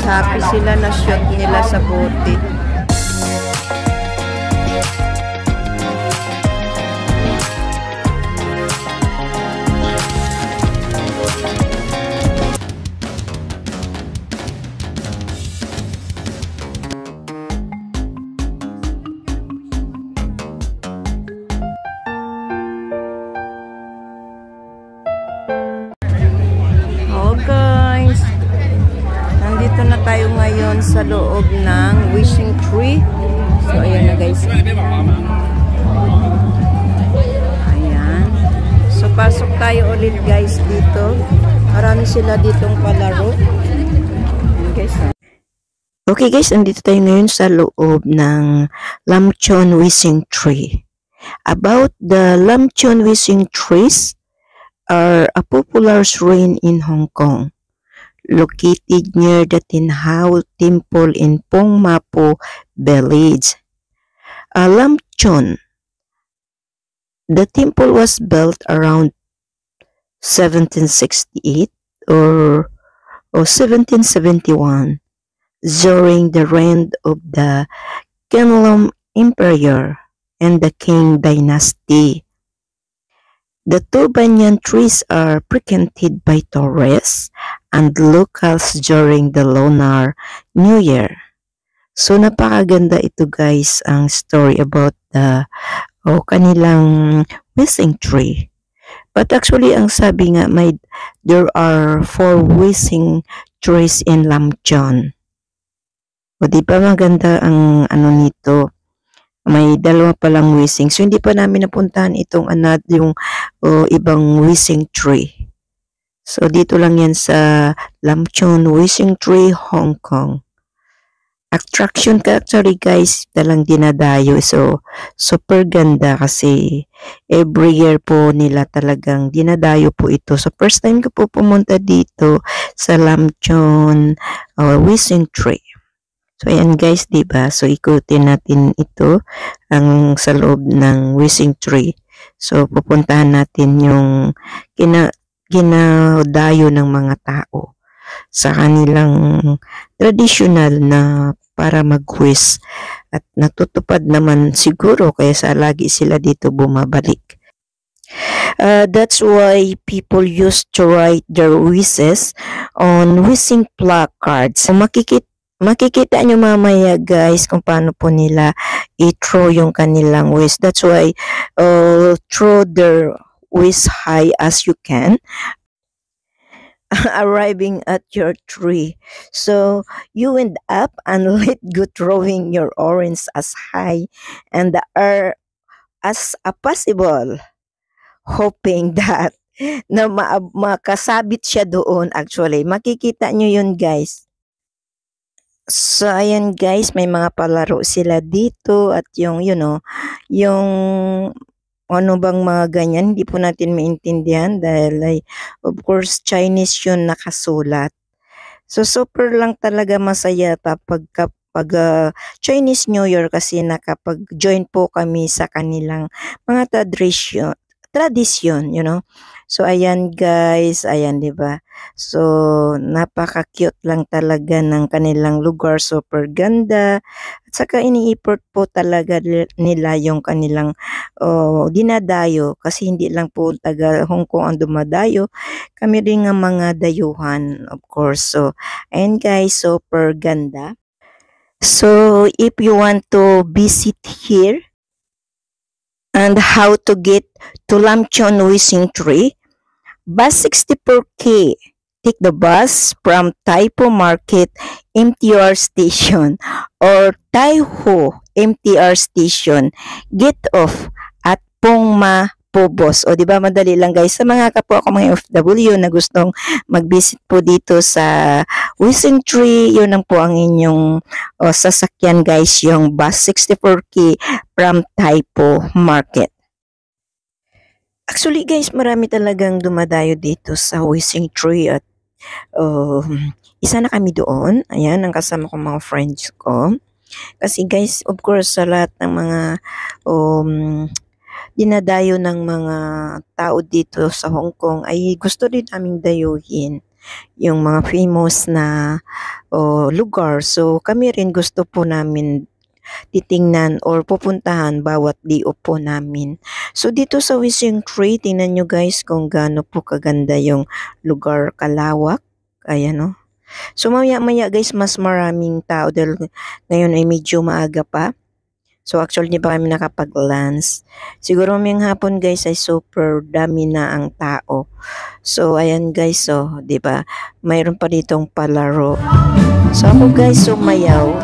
happy sila na shoot nila sa bote. Guys, nandito na tayo ngayon sa loob ng wishing tree. So ayan na guys, ayan, so pasok tayo ulit guys dito. Marami sila ditong palaro guys. Okay guys, nandito tayo ngayon sa loob ng Lamchon wishing tree. About the Lamchon wishing trees are a popular shrine in Hong Kong, located near the Tin Hau Temple in Pong Mapo Village. Lamchon. The temple was built around 1768 or 1771 during the reign of the Qianlong Emperor and the Qing dynasty. The two banyan trees are frequented by tourists and locals during the Lunar New Year. So napakaganda ito guys, ang story about the kanilang wishing tree. But actually ang sabi nga there are 4 wishing trees in Lamchon. O di ba maganda ang ano nito? May 2 palang wishing. So hindi pa namin napuntahan itong yung ibang wishing tree. So dito lang yan sa Lamchon Wishing Tree, Hong Kong. Attraction ka actually guys, talang dinadayo. So super ganda kasi every year po nila talagang dinadayo po ito. So first time ko po pumunta dito sa Lamchon Wishing Tree. So ayan guys, diba? So ikutin natin ito ang sa loob ng wishing tree. So pupuntahan natin yung ginadayo ng mga tao sa kanilang traditional na para mag-wish, at natutupad naman siguro kaya sa lagi sila dito bumabalik. That's why people used to write their wishes on wishing placards. So makikita nyo mamaya guys kung paano po nila i-throw yung kanilang wish. That's why throw their wish high as you can, arriving at your tree. So you end up and let go throwing your orange as high and the air as possible, hoping that na makasabit siya doon. Actually makikita nyo yun guys. So ayan guys, may mga palaro sila dito at yung yung ano bang mga ganyan, hindi po natin maintindihan dahil of course Chinese yun nakasulat. So super lang talaga masaya kapag Chinese New Year kasi nakapag-join po kami sa kanilang mga tradisyon, So ayan guys, ayan 'di ba? So napaka-cute lang talaga ng kanilang lugar, super ganda. At saka ini-effort po talaga nila yung kanilang dinadayo kasi hindi lang po taga Hong Kong ang dumadayo. Kami rin ng mga dayuhan, of course. So ayan guys, super ganda. So if you want to visit here and how to get to Lamchon Wishing Tree, bus 64K. Take the bus from Tai Po Market MTR Station or Tai Ho MTR Station. Get off at Pong Ma Pobos. O di ba madali lang guys sa mga kapwa ko mga OFW na gustong mag-visit po dito sa Wishing Tree. Yun lang po ang inyong sasakyan guys, yung bus 64K from Tai Po Market. Actually guys, marami talagang dumadayo dito sa Wishing Tree at isa na kami doon. Ayan, ang kasama ko mga friends ko. Kasi guys, of course, sa lahat ng mga dinadayo ng mga tao dito sa Hong Kong ay gusto din naming dayuhin. yung mga famous na lugar. So kami rin gusto po namin titingnan or pupuntahan bawat day off po namin. So dito sa Wishing Tree, tingnan nyo guys kung gaano po kaganda yung lugar, kalawak. Ayan o. So maya guys, mas maraming tao dahil ngayon ay medyo maaga pa. So actually hindi pa kami nakapag-lunch. Siguro mamayang hapon guys ay super dami na ang tao. So ayan guys, so 'di ba? Mayroon pa ditong palaro. So ako guys sumayaw.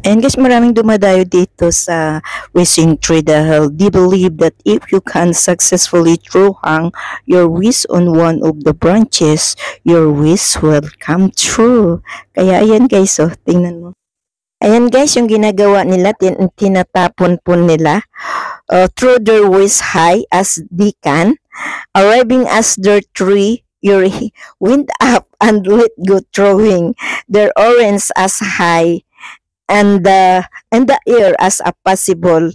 And guys, maraming dumadayo dito sa Wishing Tree dahil they believe that if you can successfully throw hang your wish on one of the branches, your wish will come true. Kaya ayan guys, oh, tingnan mo. Ayan guys, yung ginagawa nila, tinatapon po nila through their wish high as they can, arriving as their tree, your wind up and let go throwing their orange as high and the air as a possible,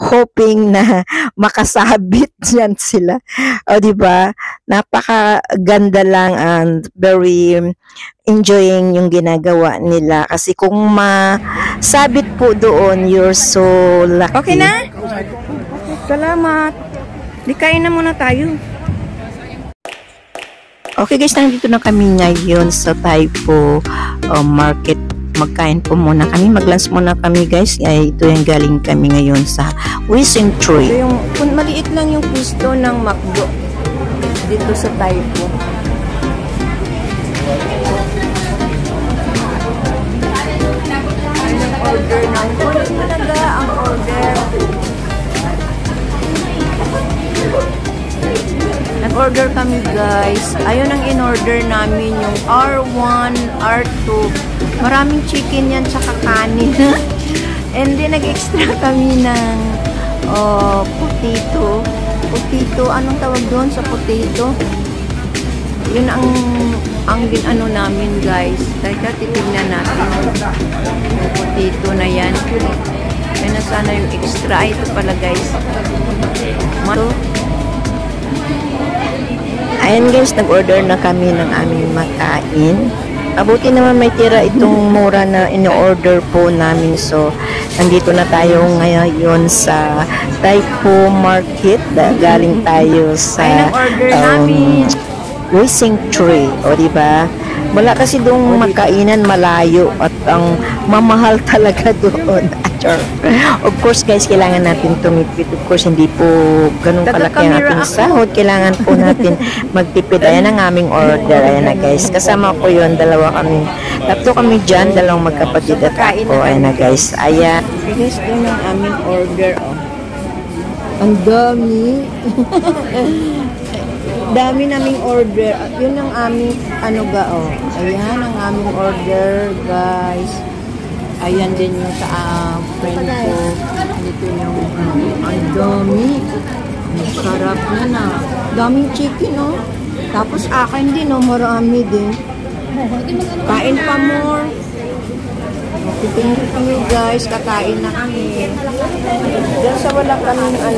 hoping na makasabit diyan sila. O di ba? Napakaganda lang and very enjoying yung ginagawa nila kasi kung masabit po doon, you're so lucky. Okay na? Salamat. Di kain na muna tayo. Okay guys, nandito na kami ngayon sa Taipo Market. Magkain po muna kami, mag-lunch muna kami guys. Ay, ito yung galing kami ngayon sa Wishing Tree. So yung maliit lang yung pwesto ng McDo dito sa Taipo. Order ng kulit talaga ang order. Nag-order kami guys. Ayun ang in-order namin, yung R1, R2. Maraming chicken yan tsaka kanin. And then nag-extra kami ng potato. Potato, anong tawag doon sa potato? Yun ang ano namin guys. Teka, titignan natin. Yung potato na yan. Kaya na sana yung extra. Ito pala guys. Ayan guys, nag-order na kami ng aming makain. Abuti naman may tira itong mura na in-order po namin. So, nandito na tayo ngayon sa Taipo Market. Galing tayo sa Wishing Tree. O, diba? Wala kasi doong makainan malayo at ang mamahal talaga doon. Of course guys, kailangan natin tumipid. Of course, hindi po ganun kalaki ang ating sahod. Kailangan po natin magtipid. Ayan ang aming order. Ayan na guys. Kasama ko yun. Tatlo kami dyan. Dalawang magkapatid at ako. Ayan na guys. Ayan. Guys, doon ang aming order. Oh. Ang dami. Dami naming order. Yun ang aming Ayan ang aming order guys. Ayan din yung sa friend ko. Dito yung ang dami. Masarap na. Daming chicken, oh. Tapos akin din, oh. Marami din. Kain pa more. Titingin kami, guys. Kakain na kami. Diyan sa wala kaming Ay.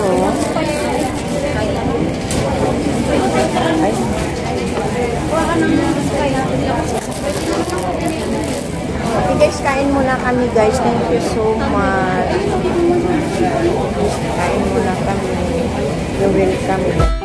Okay guys, kain muna kami guys. Thank you so much. Kain muna kami. You welcome.